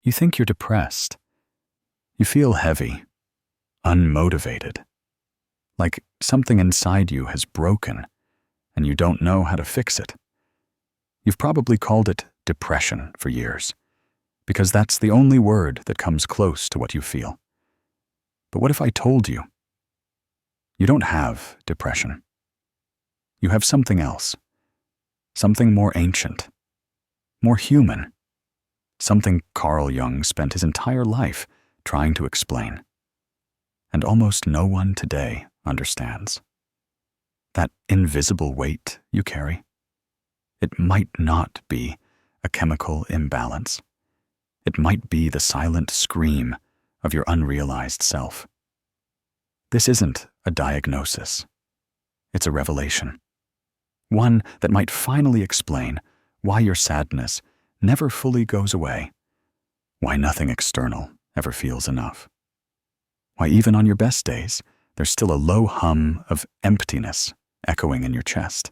You think you're depressed. You feel heavy, unmotivated, like something inside you has broken and you don't know how to fix it. You've probably called it depression for years, because that's the only word that comes close to what you feel. But what if I told you? You don't have depression. You have something else, something more ancient, more human, something Carl Jung spent his entire life trying to explain. And almost no one today understands. That invisible weight you carry, it might not be a chemical imbalance. It might be the silent scream of your unrealized self. This isn't a diagnosis. It's a revelation. One that might finally explain why your sadness never fully goes away, why nothing external ever feels enough, why even on your best days, there's still a low hum of emptiness echoing in your chest,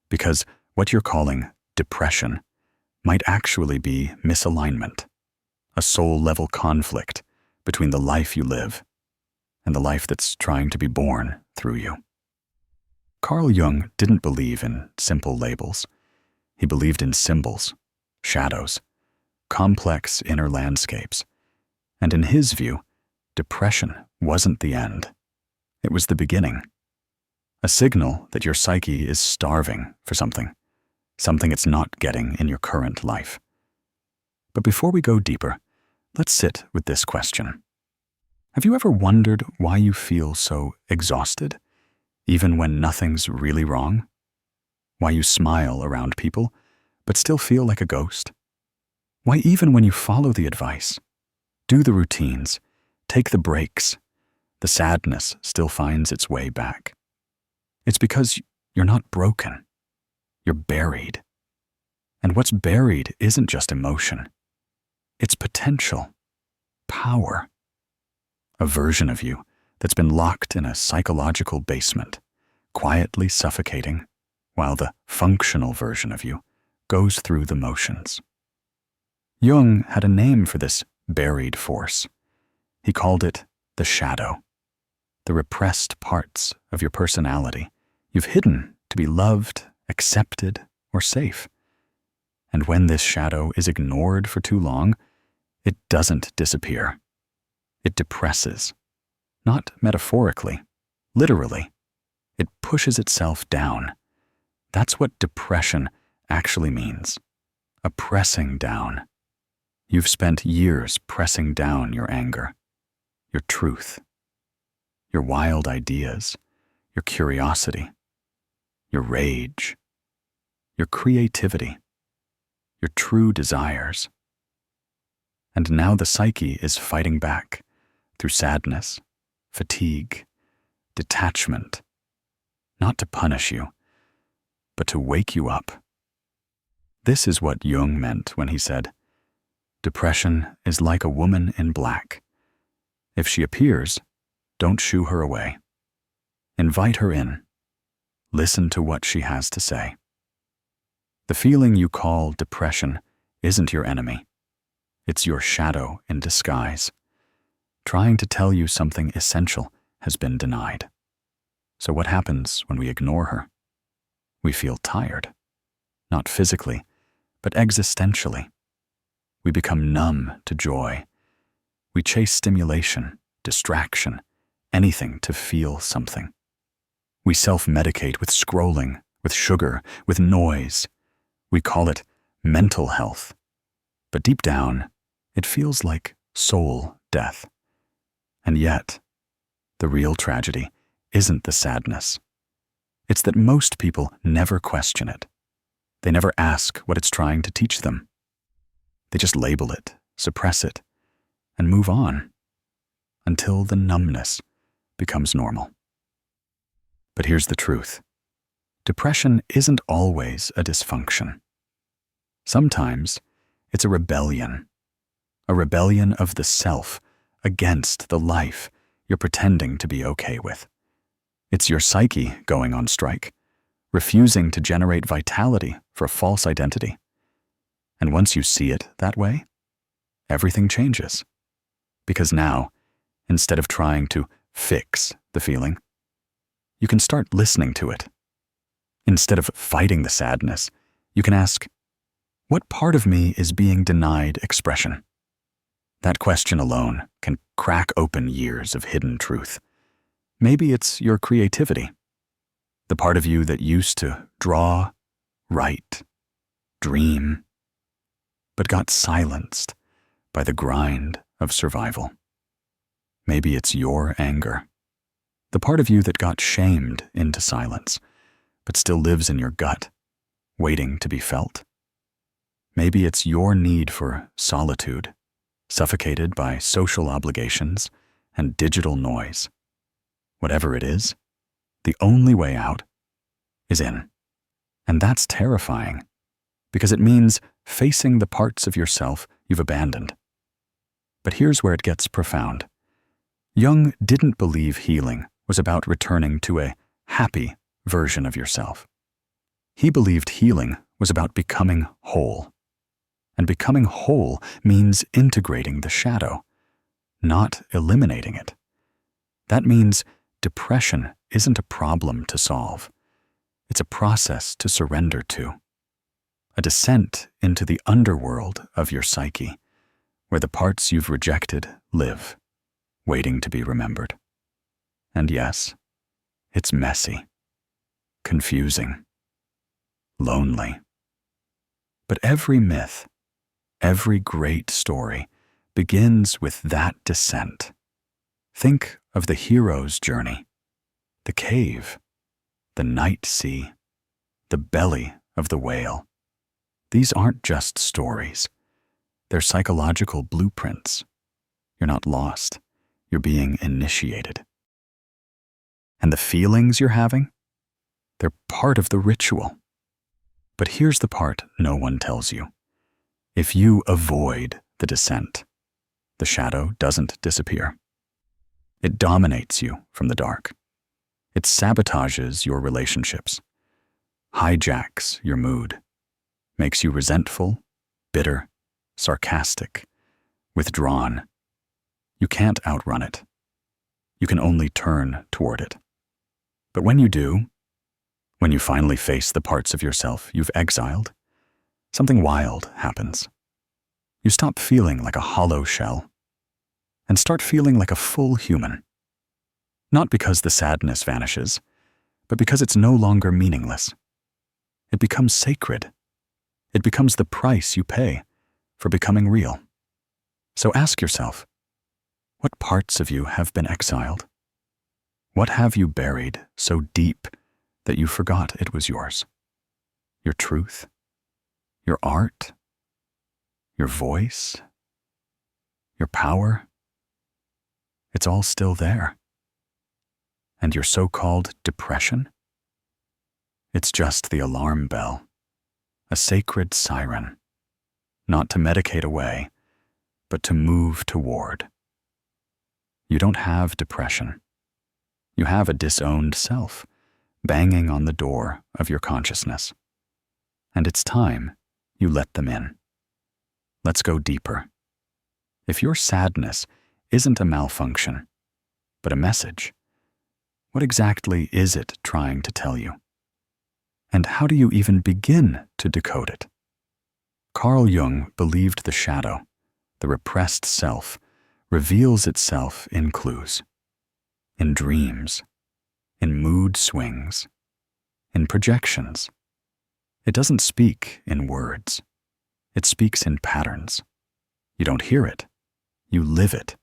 because what you're calling depression might actually be misalignment, a soul-level conflict between the life you live and the life that's trying to be born through you. Carl Jung didn't believe in simple labels. He believed in symbols, shadows, complex inner landscapes. And in his view, depression wasn't the end. It was the beginning. A signal that your psyche is starving for something it's not getting in your current life. But before we go deeper, let's sit with this question. Have you ever wondered why you feel so exhausted, even when nothing's really wrong? Why you smile around people, but still feel like a ghost? Why even when you follow the advice, do the routines, take the breaks, the sadness still finds its way back? It's because you're not broken. You're buried. And what's buried isn't just emotion. It's potential, power. A version of you that's been locked in a psychological basement, quietly suffocating, while the functional version of you goes through the motions. Jung had a name for this buried force. He called it the shadow, the repressed parts of your personality you've hidden to be loved, accepted, or safe. And when this shadow is ignored for too long, it doesn't disappear. It depresses. Not metaphorically, literally. It pushes itself down. That's what depression actually means. A pressing down. You've spent years pressing down your anger, your truth, your wild ideas, your curiosity, your rage, your creativity, your true desires. And now the psyche is fighting back through sadness, fatigue, detachment, not to punish you, but to wake you up. This is what Jung meant when he said, "Depression is like a woman in black. If she appears, don't shoo her away. Invite her in. Listen to what she has to say." The feeling you call depression isn't your enemy. It's your shadow in disguise, trying to tell you something essential has been denied. So what happens when we ignore her? We feel tired, not physically, but existentially. We become numb to joy. We chase stimulation, distraction, anything to feel something. We self-medicate with scrolling, with sugar, with noise. We call it mental health. But deep down, it feels like soul death. And yet, the real tragedy isn't the sadness. It's that most people never question it. They never ask what it's trying to teach them. They just label it, suppress it, and move on until the numbness becomes normal. But here's the truth. Depression isn't always a dysfunction. Sometimes it's a rebellion of the self against the life you're pretending to be okay with. It's your psyche going on strike, refusing to generate vitality for a false identity. And once you see it that way, everything changes. Because now, instead of trying to fix the feeling, you can start listening to it. Instead of fighting the sadness, you can ask, what part of me is being denied expression? That question alone can crack open years of hidden truth. Maybe it's your creativity, the part of you that used to draw, write, dream, but got silenced by the grind of survival. Maybe it's your anger, the part of you that got shamed into silence, but still lives in your gut, waiting to be felt. Maybe it's your need for solitude, suffocated by social obligations and digital noise. Whatever it is, the only way out is in. And that's terrifying, because it means facing the parts of yourself you've abandoned. But here's where it gets profound. Jung didn't believe healing was about returning to a happy version of yourself. He believed healing was about becoming whole. And becoming whole means integrating the shadow, not eliminating it. That means depression isn't a problem to solve. It's a process to surrender to. A descent into the underworld of your psyche, where the parts you've rejected live, waiting to be remembered. And yes, it's messy, confusing, lonely. But every myth, every great story begins with that descent. Think of the hero's journey, the cave, the night sea, the belly of the whale. These aren't just stories. They're psychological blueprints. You're not lost. You're being initiated. And the feelings you're having? They're part of the ritual. But here's the part no one tells you. If you avoid the descent, the shadow doesn't disappear. It dominates you from the dark. It sabotages your relationships, hijacks your mood, makes you resentful, bitter, sarcastic, withdrawn. You can't outrun it. You can only turn toward it. But when you do, when you finally face the parts of yourself you've exiled, something wild happens. You stop feeling like a hollow shell and start feeling like a full human. Not because the sadness vanishes, but because it's no longer meaningless. It becomes sacred. It becomes the price you pay for becoming real. So ask yourself, what parts of you have been exiled? What have you buried so deep that you forgot it was yours? Your truth? Your art? Your voice? Your power? It's all still there. And your so-called depression? It's just the alarm bell, a sacred siren, not to medicate away, but to move toward. You don't have depression. You have a disowned self, banging on the door of your consciousness. And it's time you let them in. Let's go deeper. If your sadness isn't a malfunction, but a message, what exactly is it trying to tell you? And how do you even begin to decode it? Carl Jung believed the shadow, the repressed self, reveals itself in clues, in dreams, in mood swings, in projections. It doesn't speak in words. It speaks in patterns. You don't hear it. You live it.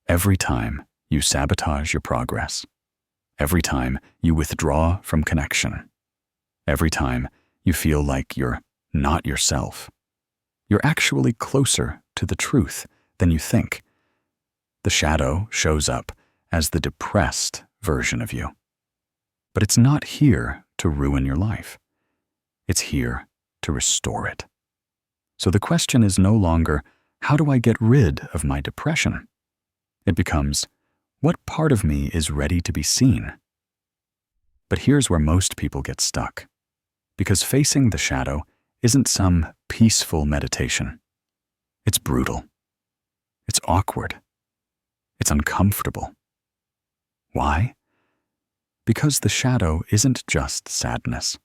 Every time you sabotage your progress. Every time you withdraw from connection. Every time you feel like you're not yourself. You're actually closer to the truth than you think. The shadow shows up as the depressed version of you. But it's not here to ruin your life. It's here to restore it. So the question is no longer, how do I get rid of my depression? It becomes, what part of me is ready to be seen? But here's where most people get stuck. Because facing the shadow isn't some peaceful meditation. It's brutal. It's awkward. It's uncomfortable. Why? Because the shadow isn't just sadness.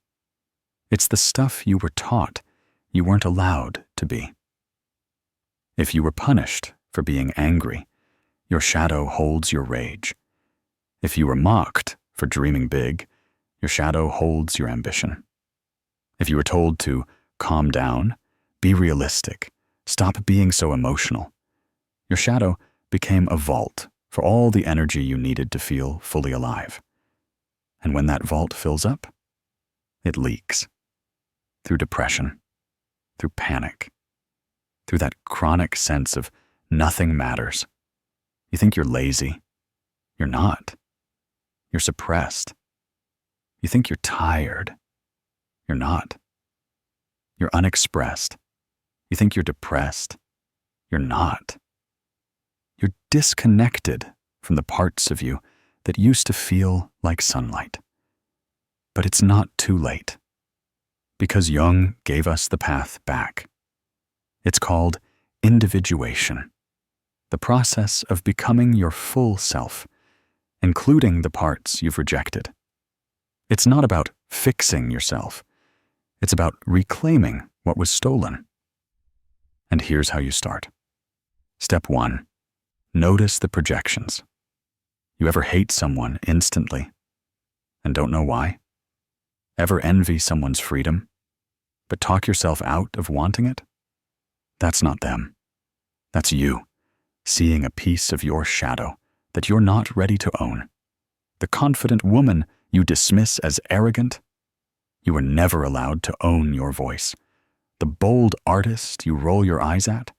It's the stuff you were taught you weren't allowed to be. If you were punished for being angry, your shadow holds your rage. If you were mocked for dreaming big, your shadow holds your ambition. If you were told to calm down, be realistic, stop being so emotional, your shadow became a vault for all the energy you needed to feel fully alive. And when that vault fills up, it leaks. Through depression, through panic, through that chronic sense of nothing matters. You think you're lazy. You're not. You're suppressed. You think you're tired. You're not. You're unexpressed. You think you're depressed. You're not. You're disconnected from the parts of you that used to feel like sunlight. But it's not too late, because Jung gave us the path back. It's called individuation, the process of becoming your full self, including the parts you've rejected. It's not about fixing yourself. It's about reclaiming what was stolen. And here's how you start. Step 1. Notice the projections. You ever hate someone instantly and don't know why? Ever envy someone's freedom, but talk yourself out of wanting it? That's not them. That's you, seeing a piece of your shadow that you're not ready to own. The confident woman you dismiss as arrogant, you were never allowed to own your voice. The bold artist you roll your eyes at,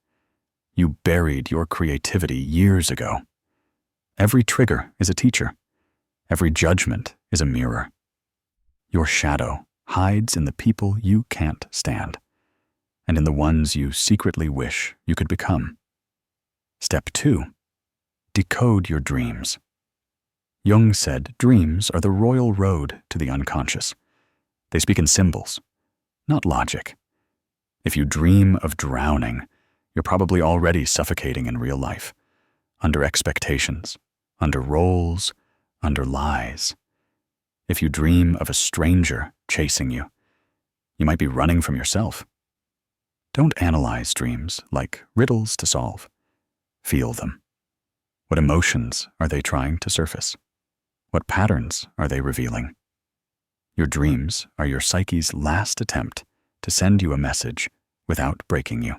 you buried your creativity years ago. Every trigger is a teacher. Every judgment is a mirror. Your shadow hides in the people you can't stand, and in the ones you secretly wish you could become. Step 2. Decode your dreams. Jung said dreams are the royal road to the unconscious. They speak in symbols, not logic. If you dream of drowning, you're probably already suffocating in real life, under expectations, under roles, under lies. If you dream of a stranger chasing you, you might be running from yourself. Don't analyze dreams like riddles to solve. Feel them. What emotions are they trying to surface? What patterns are they revealing? Your dreams are your psyche's last attempt to send you a message without breaking you.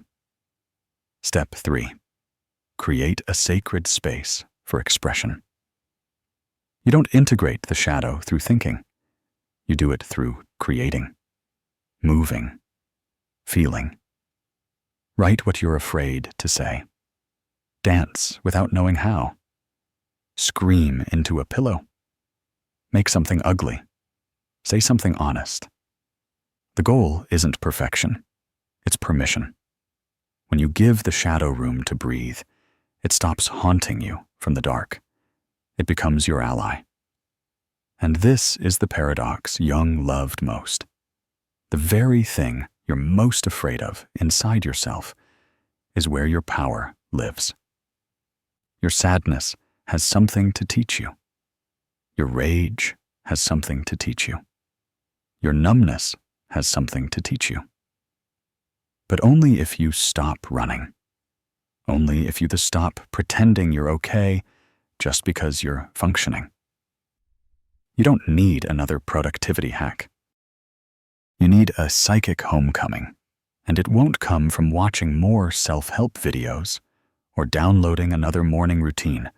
Step 3. Create a sacred space for expression. You don't integrate the shadow through thinking. You do it through creating, moving, feeling. Write what you're afraid to say. Dance without knowing how. Scream into a pillow. Make something ugly. Say something honest. The goal isn't perfection. It's permission. When you give the shadow room to breathe, it stops haunting you from the dark. It becomes your ally. And this is the paradox Jung loved most. The very thing you're most afraid of inside yourself is where your power lives. Your sadness has something to teach you. Your rage has something to teach you. Your numbness has something to teach you. But only if you stop running. Only if you stop pretending you're okay just because you're functioning. You don't need another productivity hack. You need a psychic homecoming, and it won't come from watching more self-help videos, or downloading another morning routine,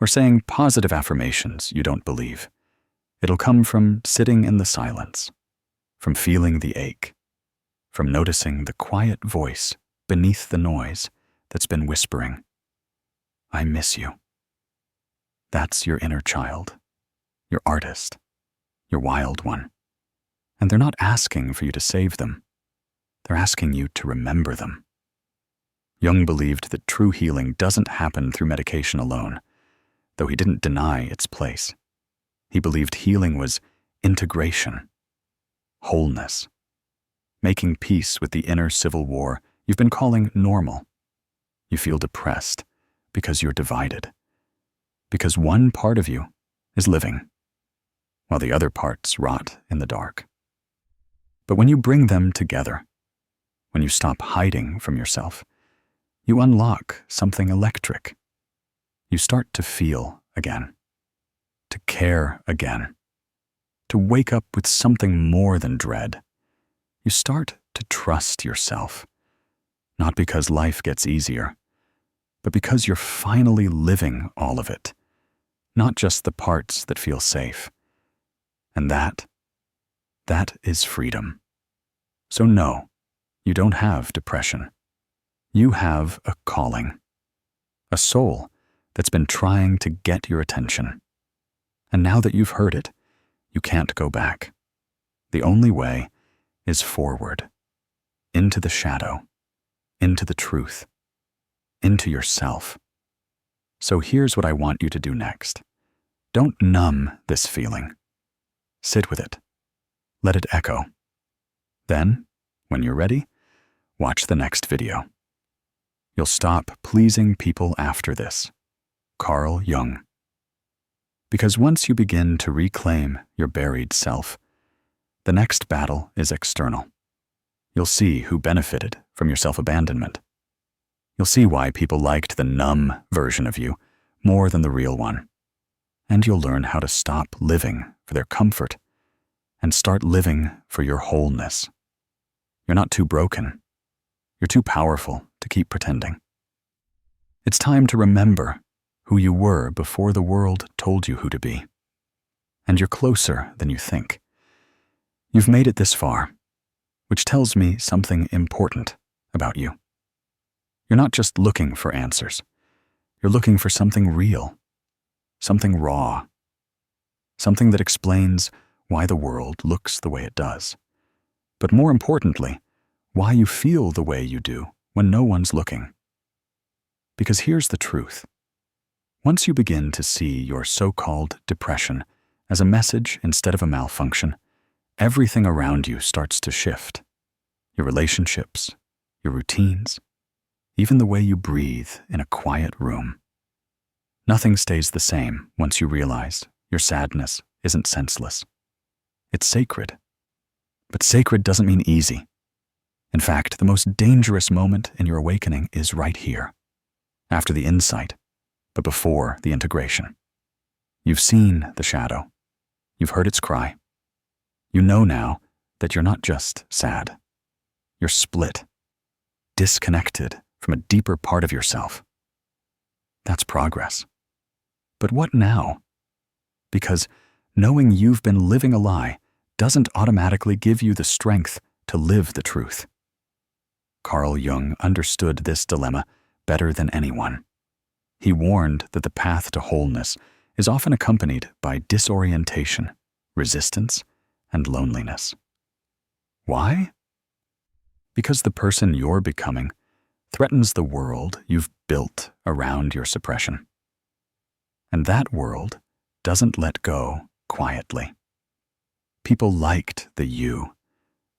or saying positive affirmations you don't believe. It'll come from sitting in the silence, from feeling the ache, from noticing the quiet voice beneath the noise that's been whispering, "I miss you." That's your inner child, your artist, your wild one. And they're not asking for you to save them. They're asking you to remember them. Jung believed that true healing doesn't happen through medication alone, though he didn't deny its place. He believed healing was integration, wholeness, making peace with the inner civil war you've been calling normal. You feel depressed, because you're divided. Because one part of you is living, while the other parts rot in the dark. But when you bring them together, when you stop hiding from yourself, you unlock something electric. You start to feel again, to care again, to wake up with something more than dread. You start to trust yourself, not because life gets easier, but because you're finally living all of it, not just the parts that feel safe. And that is freedom. So no, you don't have depression. You have a calling, a soul that's been trying to get your attention. And now that you've heard it, you can't go back. The only way is forward, into the shadow, into the truth, into yourself. So here's what I want you to do next. Don't numb this feeling. Sit with it. Let it echo. Then, when you're ready, watch the next video. You'll stop pleasing people after this. Carl Jung. Because once you begin to reclaim your buried self, the next battle is external. You'll see who benefited from your self-abandonment. You'll see why people liked the numb version of you more than the real one. And you'll learn how to stop living for their comfort and start living for your wholeness. You're not too broken. You're too powerful to keep pretending. It's time to remember who you were before the world told you who to be. And you're closer than you think. You've made it this far, which tells me something important about you. You're not just looking for answers. You're looking for something real, something raw, something that explains why the world looks the way it does. But more importantly, why you feel the way you do when no one's looking. Because here's the truth. Once you begin to see your so-called depression as a message instead of a malfunction, everything around you starts to shift. Your relationships, your routines, even the way you breathe in a quiet room. Nothing stays the same once you realize your sadness isn't senseless. It's sacred. But sacred doesn't mean easy. In fact, the most dangerous moment in your awakening is right here, after the insight, but before the integration. You've seen the shadow. You've heard its cry. You know now that you're not just sad. You're split, disconnected from a deeper part of yourself. That's progress. But what now? Because knowing you've been living a lie doesn't automatically give you the strength to live the truth. Carl Jung understood this dilemma better than anyone. He warned that the path to wholeness is often accompanied by disorientation, resistance, and loneliness. Why? Because the person you're becoming threatens the world you've built around your suppression. And that world doesn't let go quietly. People liked the you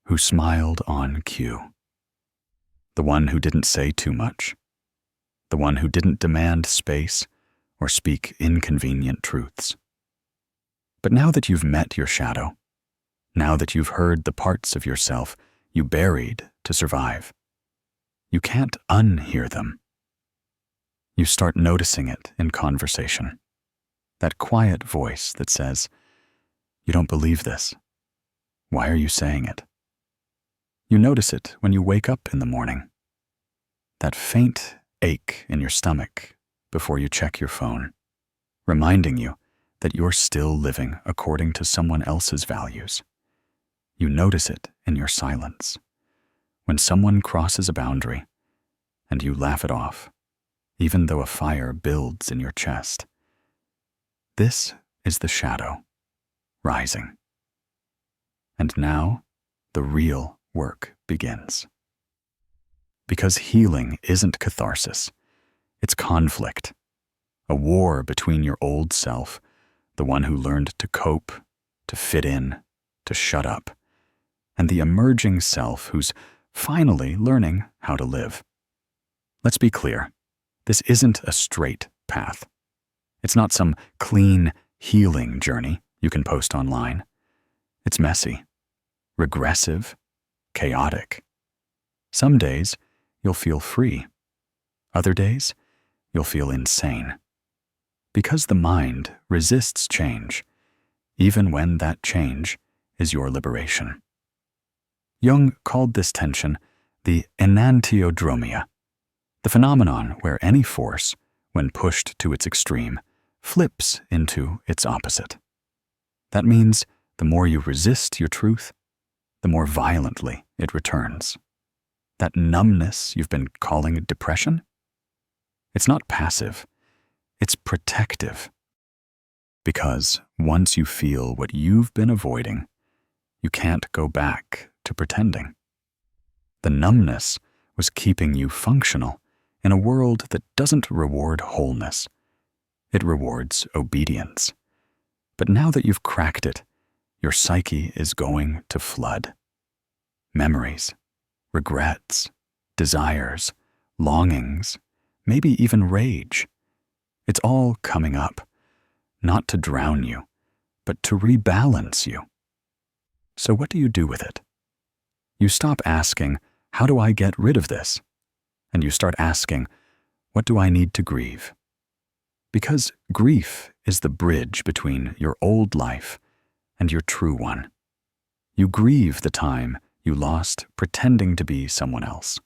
who smiled on cue. The one who didn't say too much. The one who didn't demand space or speak inconvenient truths. But now that you've met your shadow, now that you've heard the parts of yourself you buried to survive, you can't unhear them. You start noticing it in conversation. That quiet voice that says, "You don't believe this. Why are you saying it?" You notice it when you wake up in the morning. That faint ache in your stomach before you check your phone, reminding you that you're still living according to someone else's values. You notice it in your silence, when someone crosses a boundary and you laugh it off, even though a fire builds in your chest. This is the shadow, rising. And now, the real work begins. Because healing isn't catharsis, it's conflict, a war between your old self, the one who learned to cope, to fit in, to shut up, and the emerging self who's finally learning how to live. Let's be clear, This isn't a straight path. It's not some clean, healing journey you can post online. It's messy, regressive, chaotic. Some days, you'll feel free. Other days, you'll feel insane. Because the mind resists change, even when that change is your liberation. Jung called this tension the enantiodromia, the phenomenon where any force, when pushed to its extreme, flips into its opposite. That means the more you resist your truth, the more violently it returns. That numbness you've been calling depression? It's not passive, it's protective. Because once you feel what you've been avoiding, you can't go back to pretending. The numbness was keeping you functional in a world that doesn't reward wholeness. It rewards obedience. But now that you've cracked it, your psyche is going to flood. Memories, regrets, desires, longings, maybe even rage. It's all coming up, not to drown you, but to rebalance you. So what do you do with it? You stop asking, how do I get rid of this? And you start asking, what do I need to grieve? Because grief is the bridge between your old life and your true one. You grieve the time you lost pretending to be someone else.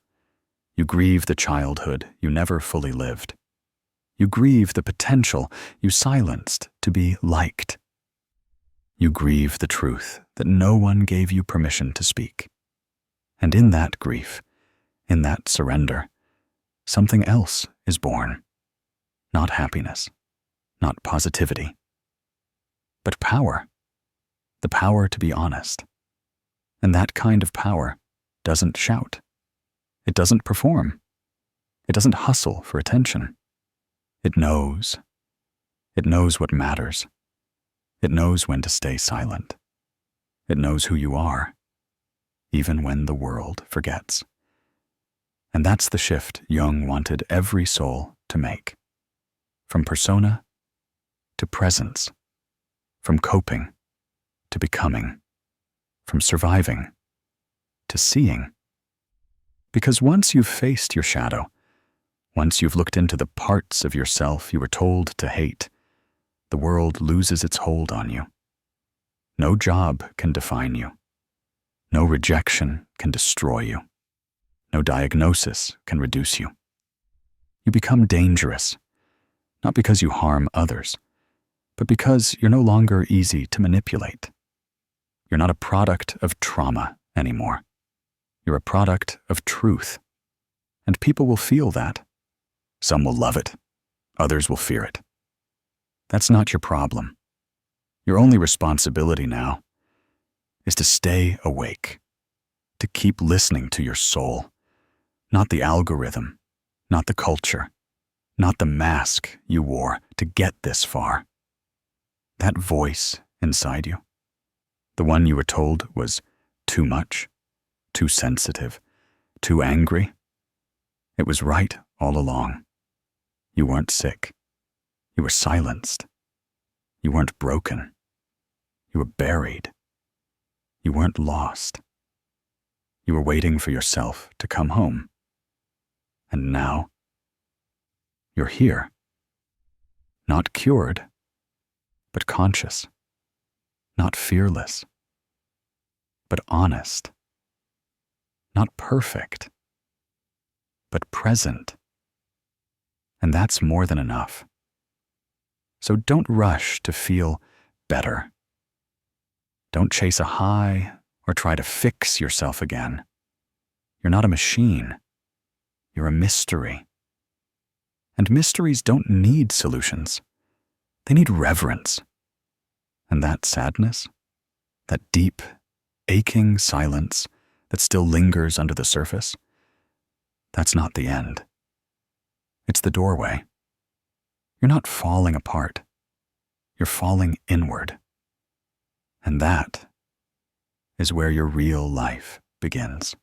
You grieve the childhood you never fully lived. You grieve the potential you silenced to be liked. You grieve the truth that no one gave you permission to speak. And in that grief, in that surrender, something else is born. Not happiness, not positivity, but power. The power to be honest. And that kind of power doesn't shout. It doesn't perform. It doesn't hustle for attention. It knows. It knows what matters. It knows when to stay silent. It knows who you are, even when the world forgets. And that's the shift Jung wanted every soul to make. From persona to presence. From coping to becoming. From surviving to seeing. Because once you've faced your shadow, once you've looked into the parts of yourself you were told to hate, the world loses its hold on you. No job can define you. No rejection can destroy you. No diagnosis can reduce you. You become dangerous, not because you harm others, but because you're no longer easy to manipulate. You're not a product of trauma anymore. You're a product of truth. And people will feel that. Some will love it. Others will fear it. That's not your problem. Your only responsibility now is to stay awake, to keep listening to your soul, not the algorithm, not the culture, not the mask you wore to get this far. That voice inside you, the one you were told was too much, too sensitive, too angry, it was right all along. You weren't sick. You were silenced. You weren't broken. You were buried. You weren't lost. You were waiting for yourself to come home. And now, you're here. Not cured, but conscious. Not fearless, but honest. Not perfect, but present. And that's more than enough. So don't rush to feel better. Don't chase a high or try to fix yourself again. You're not a machine. You're a mystery. And mysteries don't need solutions. They need reverence. And that sadness, that deep, aching silence that still lingers under the surface, that's not the end. It's the doorway. You're not falling apart. You're falling inward. And that is where your real life begins.